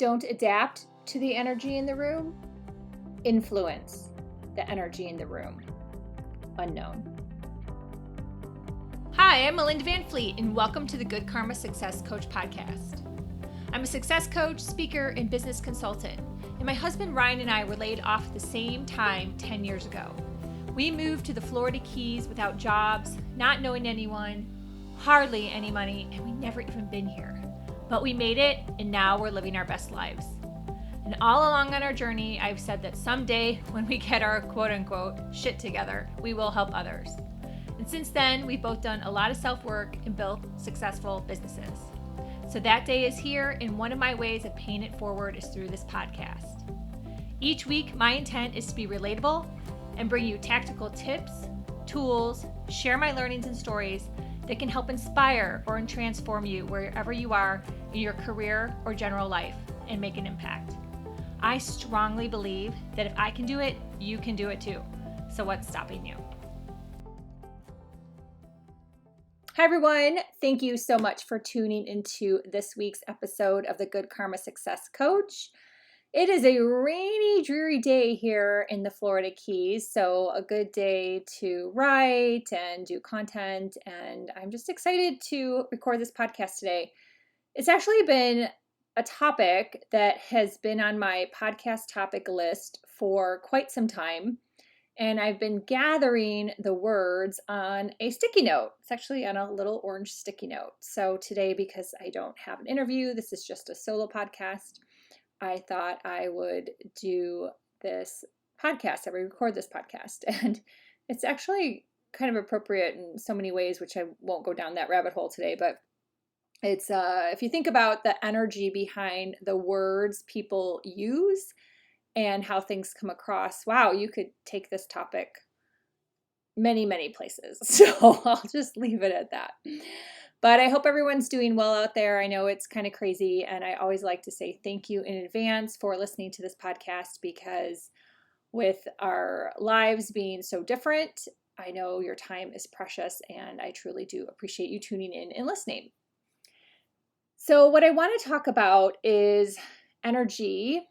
Don't adapt to the energy in the room. Influence the energy in the room. Unknown. Hi, I'm Melinda Van Fleet, and welcome to the Good Karma Success Coach podcast. I'm a success coach, speaker, and business consultant, and my husband Ryan and I were laid off at the same time 10 years ago. We moved to the Florida Keys without jobs, not knowing anyone, hardly any money, and we never even been here. But we made it, and now we're living our best lives. And all along on our journey, I've said that someday when we get our quote-unquote shit together, we will help others. And since then, we've both done a lot of self-work and built successful businesses. So that day is here, and one of my ways of paying it forward is through this podcast. Each week, my intent is to be relatable and bring you tactical tips, tools, share my learnings and stories that can help inspire or transform you wherever you are in your career or general life and make an impact. I strongly believe that if I can do it, you can do it too. So what's stopping you? Hi, everyone. Thank you so much for tuning into this week's episode of the Good Karma Success Coach. It is a rainy, dreary day here in the Florida Keys, so a good day to write and do content, and I'm just excited to record this podcast today. It's actually been a topic that has been on my podcast topic list for quite some time, and I've been gathering the words on a sticky note. It's actually on a little orange sticky note. So today, because I don't have an interview, this is just a solo podcast, I thought I would do this podcast. I would record this podcast. And it's actually kind of appropriate in so many ways, which I won't go down that rabbit hole today. But it's if you think about the energy behind the words people use and how things come across, wow, you could take this topic many, many places. So I'll just leave it at that. But I hope everyone's doing well out there. I know it's kind of crazy, and I always like to say thank you in advance for listening to this podcast, because with our lives being so different, I know your time is precious, and I truly do appreciate you tuning in and listening. So what I want to talk about is energy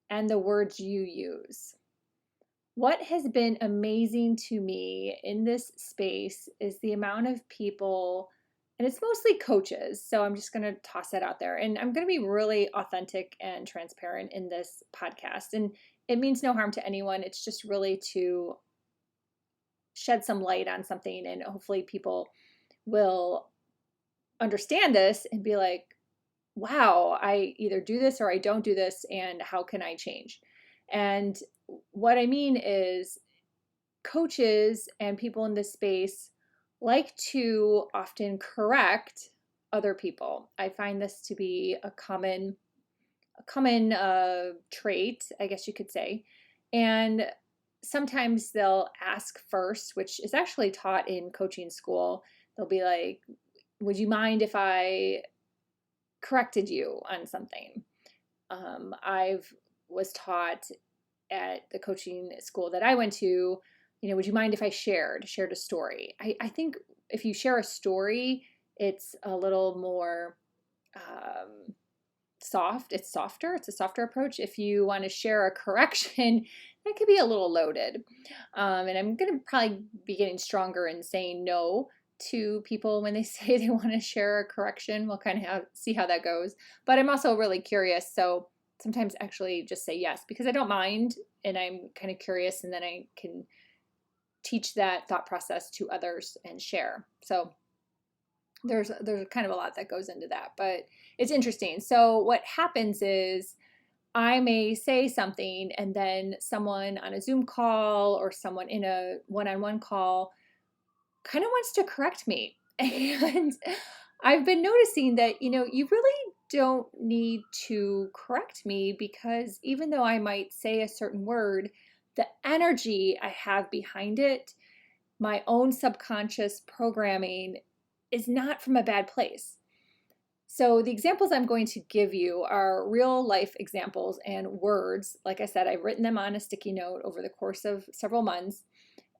and the words you use. What has been amazing to me in this space is the amount of people, and it's mostly coaches, so I'm just going to toss that out there. And I'm going to be really authentic and transparent in this podcast. And it means no harm to anyone. It's just really to shed some light on something, and hopefully people will understand this and be like, wow, I either do this or I don't do this, and how can I change? And what I mean is, coaches and people in this space like to often correct other people. I find this to be a common trait, I guess you could say. And sometimes they'll ask first, which is actually taught in coaching school. They'll be like, would you mind if I corrected you on something? I've was taught at the coaching school that I went to, would you mind if I shared a story? I think if you share a story, it's a little more soft. It's softer. It's a softer approach. If you want to share a correction, that could be a little loaded. And I'm going to probably be getting stronger in saying no to people when they say they want to share a correction. We'll kind of see how that goes. But I'm also really curious, so sometimes actually just say yes, because I don't mind, and I'm kind of curious, and then I can teach that thought process to others and share. So there's kind of a lot that goes into that, but it's interesting. So what happens is, I may say something, and then someone on a Zoom call or someone in a one-on-one call kind of wants to correct me. And I've been noticing that, you really don't need to correct me, because even though I might say a certain word, the energy I have behind it, my own subconscious programming, is not from a bad place. So the examples I'm going to give you are real life examples and words. Like I said, I've written them on a sticky note over the course of several months,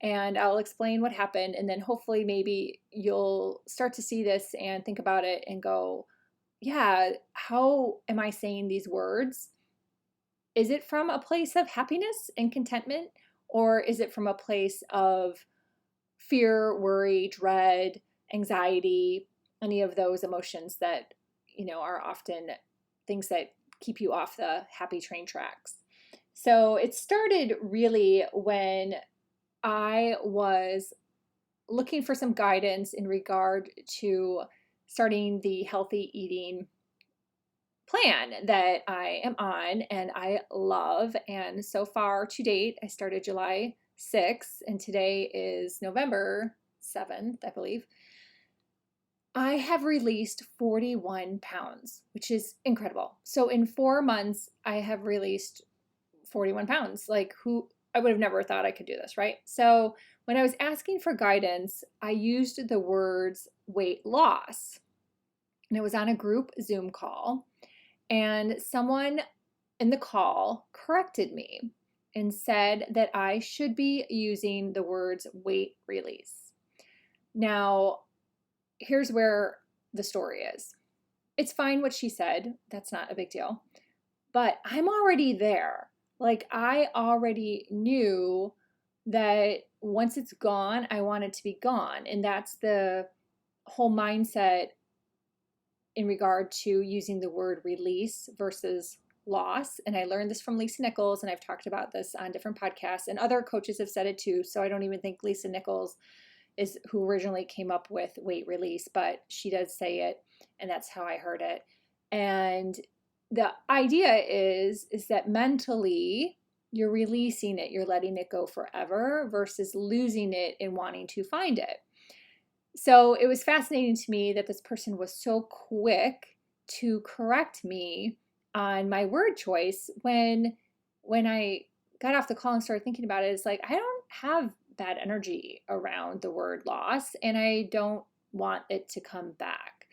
and I'll explain what happened. And then hopefully maybe you'll start to see this and think about it and go, yeah, how am I saying these words? Is it from a place of happiness and contentment, or is it from a place of fear, worry, dread, anxiety, any of those emotions that, are often things that keep you off the happy train tracks? So it started really when I was looking for some guidance in regard to starting the healthy eating plan that I am on and I love. And so far to date, I started July 6th and today is November 7th, I believe. I have released 41 pounds, which is incredible. So in 4 months, I have released 41 pounds. Like, who, I would have never thought I could do this, right? So when I was asking for guidance, I used the words weight loss. And it was on a group Zoom call. And someone in the call corrected me and said that I should be using the words weight release. Now, here's where the story is. It's fine what she said. That's not a big deal. But I'm already there. Like, I already knew that once it's gone, I want it to be gone. And that's the whole mindset in regard to using the word release versus loss. And I learned this from Lisa Nichols, and I've talked about this on different podcasts, and other coaches have said it too. So I don't even think Lisa Nichols is who originally came up with weight release, but she does say it, and that's how I heard it. And the idea is that mentally you're releasing it, you're letting it go forever versus losing it and wanting to find it. So it was fascinating to me that this person was so quick to correct me on my word choice when I got off the call and started thinking about it. It's like, I don't have bad energy around the word loss, and I don't want it to come back.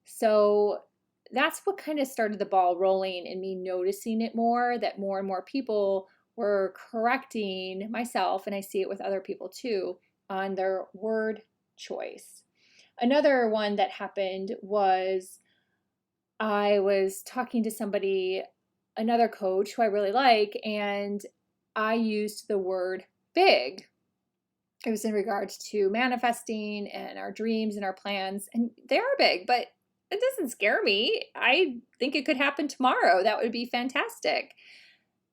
So that's what kind of started the ball rolling and me noticing it more, that more and more people were correcting myself, and I see it with other people too, on their word choice. Another one that happened was I was talking to somebody, another coach who I really like, and I used the word big. It was in regards to manifesting and our dreams and our plans, and they are big, but it doesn't scare me. I think it could happen tomorrow. That would be fantastic.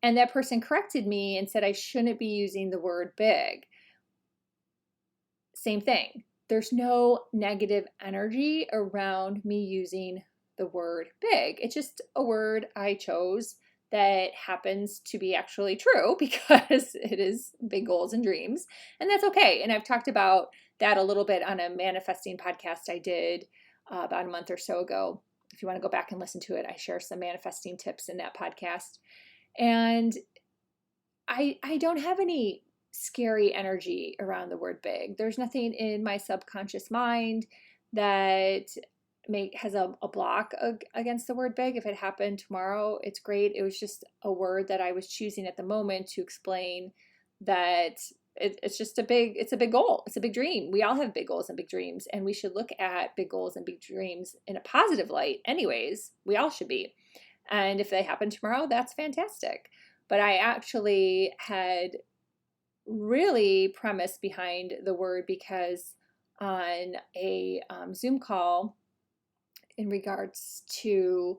And that person corrected me and said I shouldn't be using the word big. Same thing. There's no negative energy around me using the word big. It's just a word I chose that happens to be actually true because it is big goals and dreams, and that's okay. And I've talked about that a little bit on a manifesting podcast I did about a month or so ago. If you want to go back and listen to it, I share some manifesting tips in that podcast. And I don't have any scary energy around the word big. There's nothing in my subconscious mind that has a block against the word big. If it happened tomorrow, it's great. It was just a word that I was choosing at the moment to explain that it's just it's a big goal. It's a big dream. We all have big goals and big dreams, and we should look at big goals and big dreams in a positive light anyways. We all should be. And if they happen tomorrow, that's fantastic. But I actually had really premise behind the word because on a Zoom call in regards to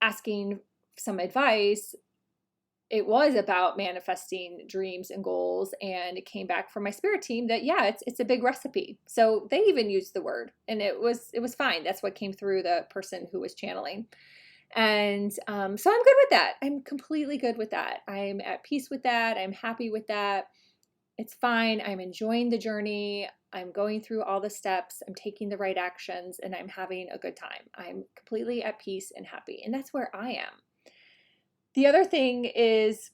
asking some advice, it was about manifesting dreams and goals, and it came back from my spirit team that it's a big recipe. So they even used the word, and it was fine. That's what came through the person who was channeling. And so I'm good with that. I'm completely good with that. I'm at peace with that. I'm happy with that. It's fine. I'm enjoying the journey. I'm going through all the steps. I'm taking the right actions, and I'm having a good time. I'm completely at peace and happy. And that's where I am. The other thing is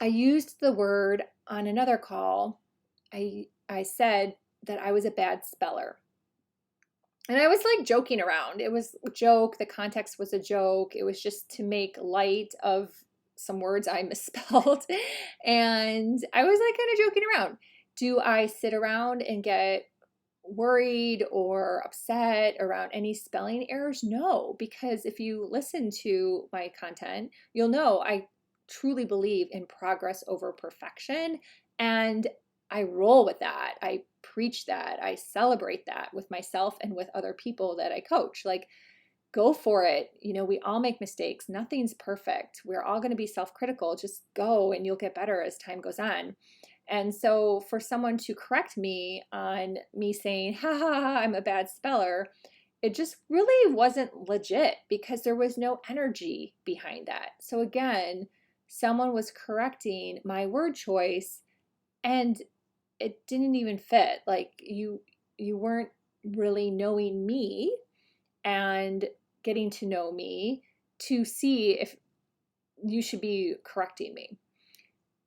I used the word on another call. I said that I was a bad speller. And I was like joking around. It was a joke. The context was a joke. It was just to make light of some words I misspelled. And I was like kind of joking around. Do I sit around and get worried or upset around any spelling errors? No, because if you listen to my content, you'll know I truly believe in progress over perfection. And I roll with that. I preach that. I celebrate that with myself and with other people that I coach. Like, go for it. We all make mistakes. Nothing's perfect. We're all going to be self-critical. Just go and you'll get better as time goes on. And so for someone to correct me on me saying, ha ha ha, I'm a bad speller, it just really wasn't legit because there was no energy behind that. So again, someone was correcting my word choice and it didn't even fit. Like you weren't really knowing me and getting to know me to see if you should be correcting me.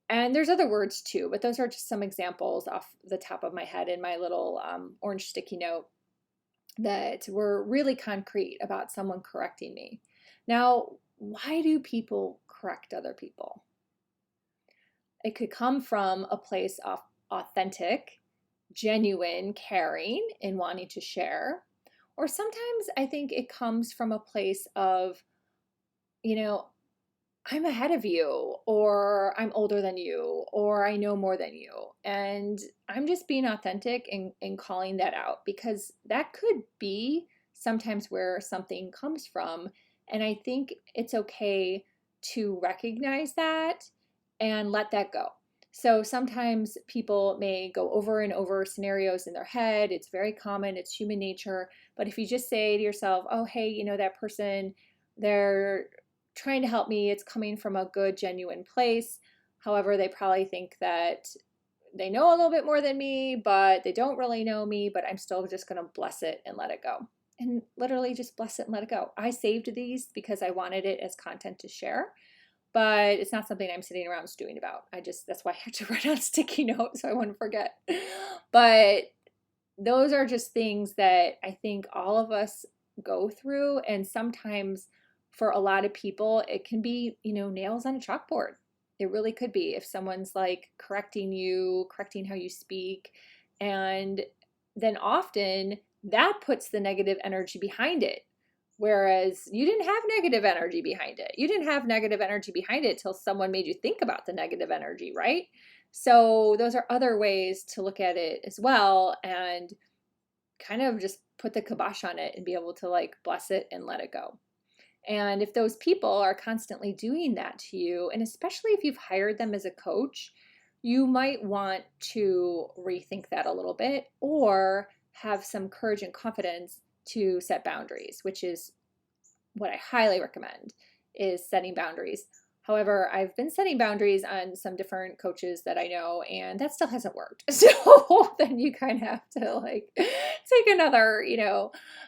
And there's other words too, but those are just some examples off the top of my head in my little orange sticky note that were really concrete about someone correcting me. Now, why do people correct other people? It could come from a place of authentic, genuine caring and wanting to share. Or sometimes I think it comes from a place of, you know, I'm ahead of you, or I'm older than you, or I know more than you. And I'm just being authentic and calling that out because that could be sometimes where something comes from. And I think it's okay to recognize that and let that go. So sometimes people may go over and over scenarios in their head. It's very common, it's human nature. But if you just say to yourself, oh, hey, that person, they're trying to help me, it's coming from a good, genuine place. However, they probably think that they know a little bit more than me, but they don't really know me, but I'm still just going to bless it and let it go. And literally just bless it and let it go. I saved these because I wanted it as content to share, but it's not something I'm sitting around stewing about. That's why I had to write on sticky notes so I wouldn't forget. But those are just things that I think all of us go through. And sometimes for a lot of people, it can be, nails on a chalkboard. It really could be if someone's like correcting you, correcting how you speak. And then often that puts the negative energy behind it. Whereas you didn't have negative energy behind it. You didn't have negative energy behind it till someone made you think about the negative energy, right? So those are other ways to look at it as well and kind of just put the kibosh on it and be able to like bless it and let it go. And if those people are constantly doing that to you, and especially if you've hired them as a coach, you might want to rethink that a little bit or have some courage and confidence to set boundaries, which is what I highly recommend is setting boundaries. However, I've been setting boundaries on some different coaches that I know, and that still hasn't worked. So then you kind of have to like take another,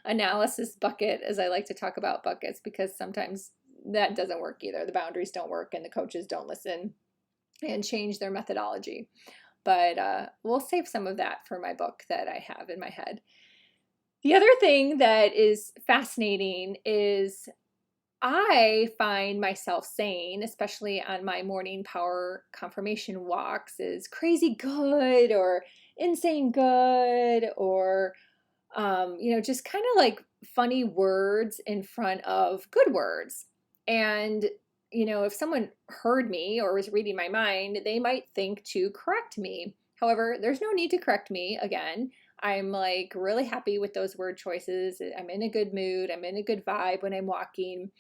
analysis bucket, as I like to talk about buckets, because sometimes that doesn't work either. The boundaries don't work and the coaches don't listen and change their methodology. But we'll save some of that for my book that I have in my head. The other thing that is fascinating is I find myself saying, especially on my morning power confirmation walks, is crazy good or insane good or, just kind of like funny words in front of good words. And, if someone heard me or was reading my mind, they might think to correct me. However, there's no need to correct me again. I'm like really happy with those word choices. I'm in a good mood. I'm in a good vibe when I'm walking.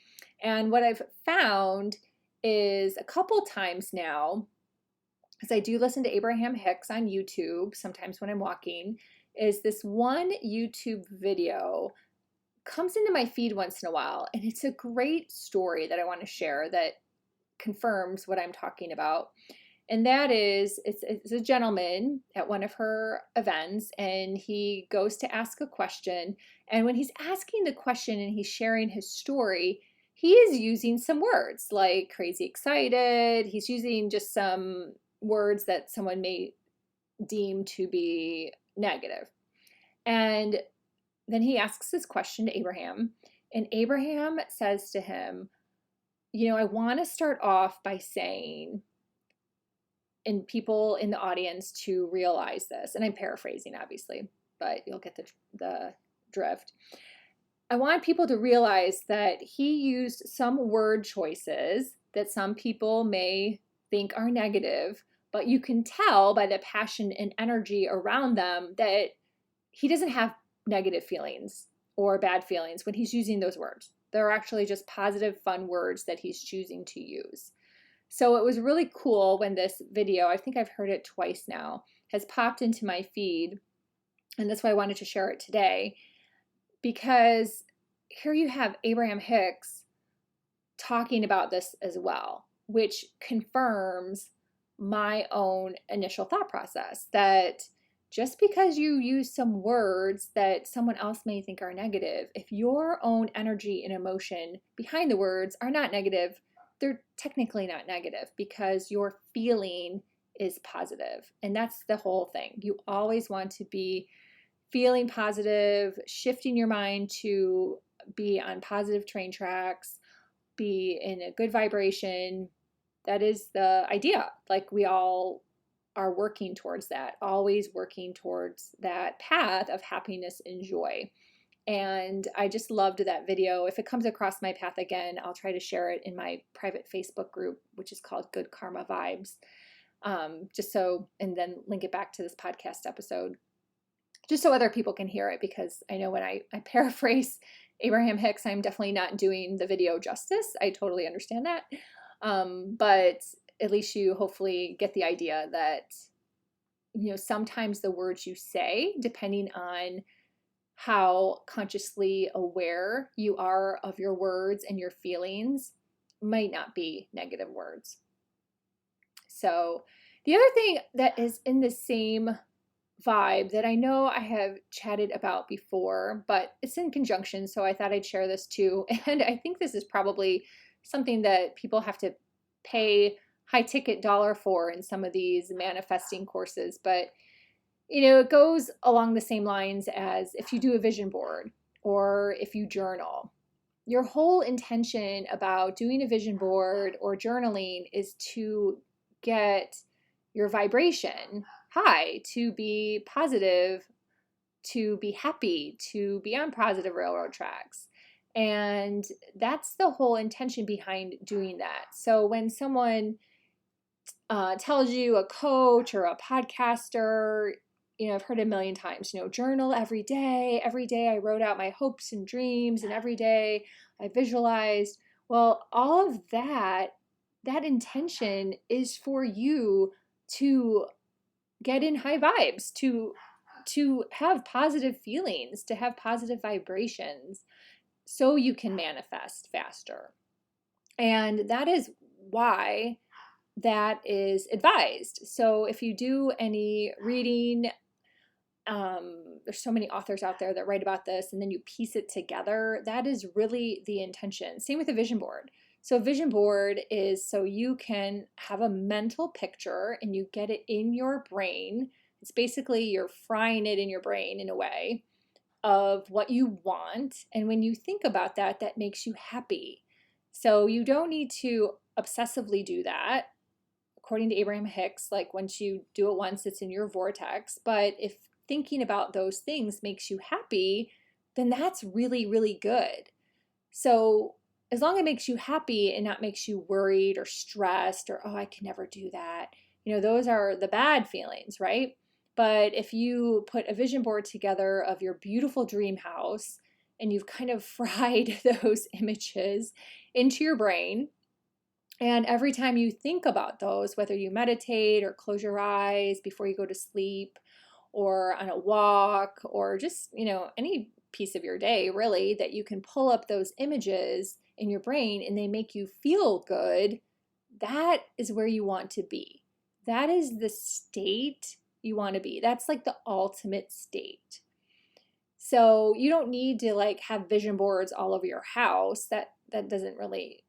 And what I've found is a couple times now, because I do listen to Abraham Hicks on YouTube sometimes when I'm walking, is this one YouTube video comes into my feed once in a while. And it's a great story that I want to share that confirms what I'm talking about. And that is, it's a gentleman at one of her events, and he goes to ask a question. And when he's asking the question and he's sharing his story, he is using some words like crazy excited. He's using just some words that someone may deem to be negative. And then he asks this question to Abraham, and Abraham says to him, I want to start off by saying, and people in the audience to realize this, and I'm paraphrasing obviously, but you'll get the drift. I want people to realize that he used some word choices that some people may think are negative, but you can tell by the passion and energy around them that he doesn't have negative feelings or bad feelings when he's using those words. They're actually just positive, fun words that he's choosing to use. So it was really cool when this video, I think I've heard it twice now, has popped into my feed. And that's why I wanted to share it today, because here you have Abraham Hicks talking about this as well, which confirms my own initial thought process that just because you use some words that someone else may think are negative, if your own energy and emotion behind the words are not negative, they're technically not negative because your feeling is positive. And that's the whole thing. You always want to be feeling positive, shifting your mind to be on positive train tracks, be in a good vibration. That is the idea. Like, we all are working towards that, always working towards that path of happiness and joy. And I just loved that video. If it comes across my path again, I'll try to share it in my private Facebook group, which is called Good Karma Vibes. And then link it back to this podcast episode, just so other people can hear it, because I know when I paraphrase Abraham Hicks, I'm definitely not doing the video justice. I totally understand that. But at least you hopefully get the idea that, sometimes the words you say, depending on how consciously aware you are of your words and your feelings, might not be negative words. So the other thing that is in the same vibe that I know I have chatted about before, but it's in conjunction, so I thought I'd share this too. And I think this is probably something that people have to pay high ticket dollar for in some of these manifesting courses, but it goes along the same lines as if you do a vision board or if you journal. Your whole intention about doing a vision board or journaling is to get your vibration high, to be positive, to be happy, to be on positive railroad tracks. And that's the whole intention behind doing that. So when someone tells you, a coach or a podcaster, I've heard a million times, journal every day. Every day I wrote out my hopes and dreams, and every day I visualized. Well, all of that intention is for you to get in high vibes, to have positive feelings, to have positive vibrations, so you can manifest faster. And that is why that is advised. So if you do any reading, there's so many authors out there that write about this, and then you piece it together. That is really the intention. Same with a vision board. So a vision board is so you can have a mental picture and you get it in your brain. It's basically you're frying it in your brain in a way of what you want. And when you think about that, that makes you happy. So you don't need to obsessively do that. According to Abraham Hicks, like once you do it once, it's in your vortex. But if thinking about those things makes you happy, then that's really, really good. So as long as it makes you happy and not makes you worried or stressed or, oh, I can never do that, those are the bad feelings, right? But if you put a vision board together of your beautiful dream house and you've kind of fried those images into your brain, and every time you think about those, whether you meditate or close your eyes before you go to sleep or on a walk or just, any piece of your day really, that you can pull up those images in your brain and they make you feel good, that is where you want to be. That is the state you want to be. That's like the ultimate state. So you don't need to like have vision boards all over your house. That doesn't really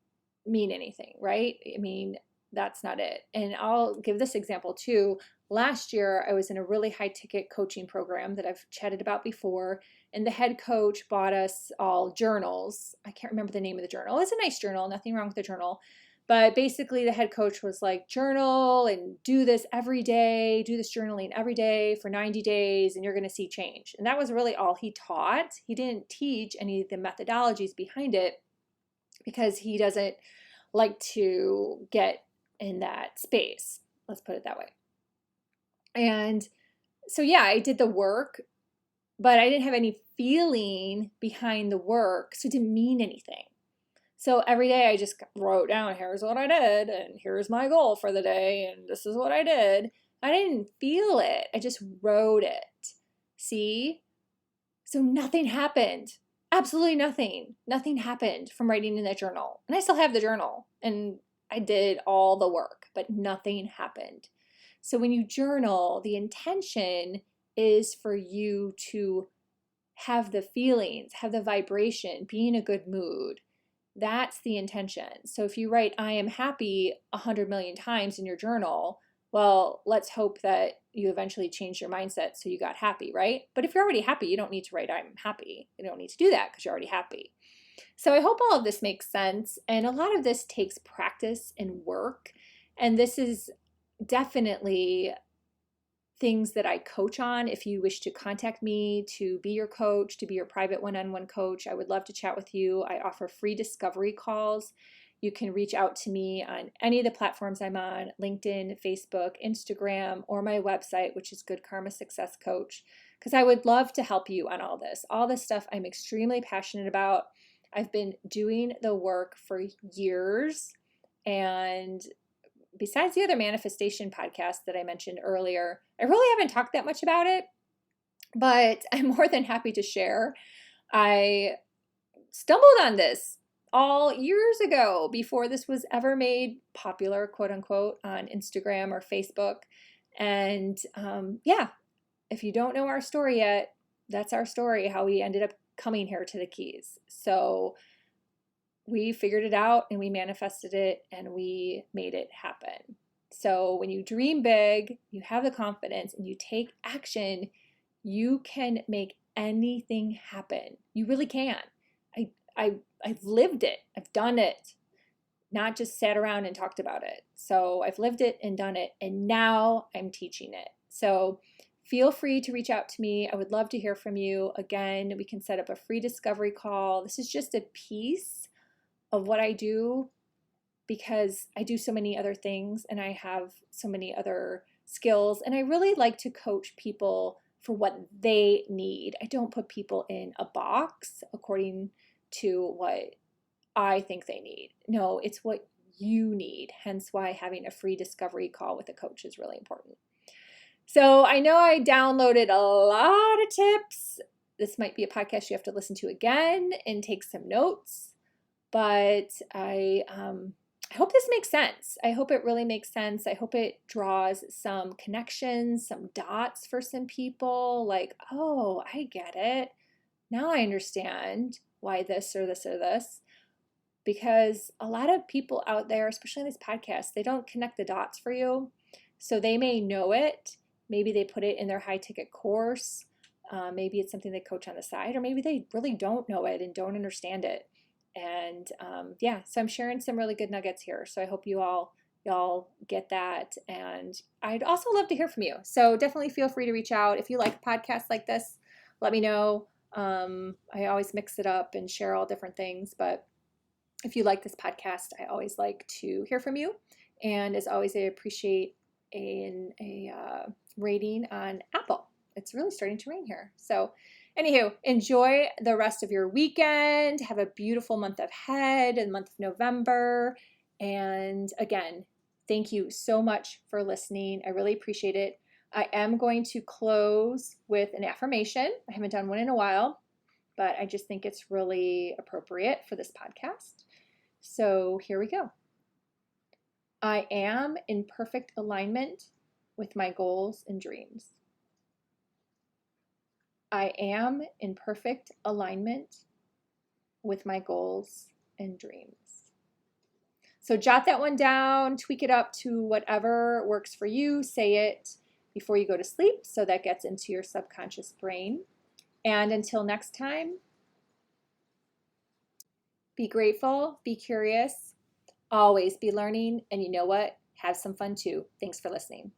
mean anything, right? I mean, that's not it. And I'll give this example too. Last year, I was in a really high ticket coaching program that I've chatted about before. And the head coach bought us all journals. I can't remember the name of the journal. It's a nice journal, nothing wrong with the journal. But basically the head coach was like, journal and do this every day, do this journaling every day for 90 days and you're going to see change. And that was really all he taught. He didn't teach any of the methodologies behind it because he doesn't like to get in that space. Let's put it that way. And so, yeah, I did the work, but I didn't have any feeling behind the work. So it didn't mean anything. So every day I just wrote down, here's what I did, and here's my goal for the day, and this is what I did. I didn't feel it. I just wrote it. See? So nothing happened. Absolutely nothing. Nothing happened from writing in that journal. And I still have the journal, and I did all the work, but nothing happened. So when you journal, the intention is for you to have the feelings, have the vibration, be in a good mood. That's the intention. So if you write, I am happy 100 million times in your journal, well, let's hope that you eventually change your mindset so you got happy, right? But if you're already happy, you don't need to write, I'm happy. You don't need to do that because you're already happy. So I hope all of this makes sense. And a lot of this takes practice and work. And this is definitely things that I coach on. If you wish to contact me to be your coach, to be your private one-on-one coach, I would love to chat with you. I offer free discovery calls. You can reach out to me on any of the platforms I'm on, LinkedIn, Facebook, Instagram, or my website, which is Good Karma Success Coach, because I would love to help you on all this. All this stuff I'm extremely passionate about. I've been doing the work for years, and besides the other manifestation podcast that I mentioned earlier, I really haven't talked that much about it, but I'm more than happy to share. I stumbled on this all years ago before this was ever made popular, quote unquote, on Instagram or Facebook. And yeah, if you don't know our story yet, that's our story, how we ended up coming here to the Keys. So we figured it out and we manifested it and we made it happen. So when you dream big, you have the confidence and you take action, you can make anything happen. You really can. I've lived it. I've done it. Not just sat around and talked about it. So I've lived it and done it, and now I'm teaching it. So feel free to reach out to me. I would love to hear from you. Again, we can set up a free discovery call. This is just a piece of what I do because I do so many other things and I have so many other skills, and I really like to coach people for what they need. I don't put people in a box according to what I think they need. No, it's what you need. Hence why having a free discovery call with a coach is really important. So I know I downloaded a lot of tips. This might be a podcast you have to listen to again and take some notes, but I hope this makes sense. I hope it really makes sense. I hope it draws some connections, some dots for some people, like, oh, I get it. Now I understand why this or this or this. Because a lot of people out there, especially in this podcast, they don't connect the dots for you. So they may know it. Maybe they put it in their high ticket course. Maybe it's something they coach on the side, or maybe they really don't know it and don't understand it. And yeah, so I'm sharing some really good nuggets here. So I hope y'all get that. And I'd also love to hear from you. So definitely feel free to reach out. If you like podcasts like this, let me know. I always mix it up and share all different things. But if you like this podcast, I always like to hear from you. And as always, I appreciate a rating on Apple. It's really starting to rain here. So anywho, enjoy the rest of your weekend. Have a beautiful month ahead, the month of November. And again, thank you so much for listening. I really appreciate it. I am going to close with an affirmation. I haven't done one in a while, but I just think it's really appropriate for this podcast. So here we go. I am in perfect alignment with my goals and dreams. I am in perfect alignment with my goals and dreams. So jot that one down, tweak it up to whatever works for you. Say it before you go to sleep so that gets into your subconscious brain. And until next time, be grateful, be curious, Always be learning, and you know what? Have some fun too. Thanks for listening.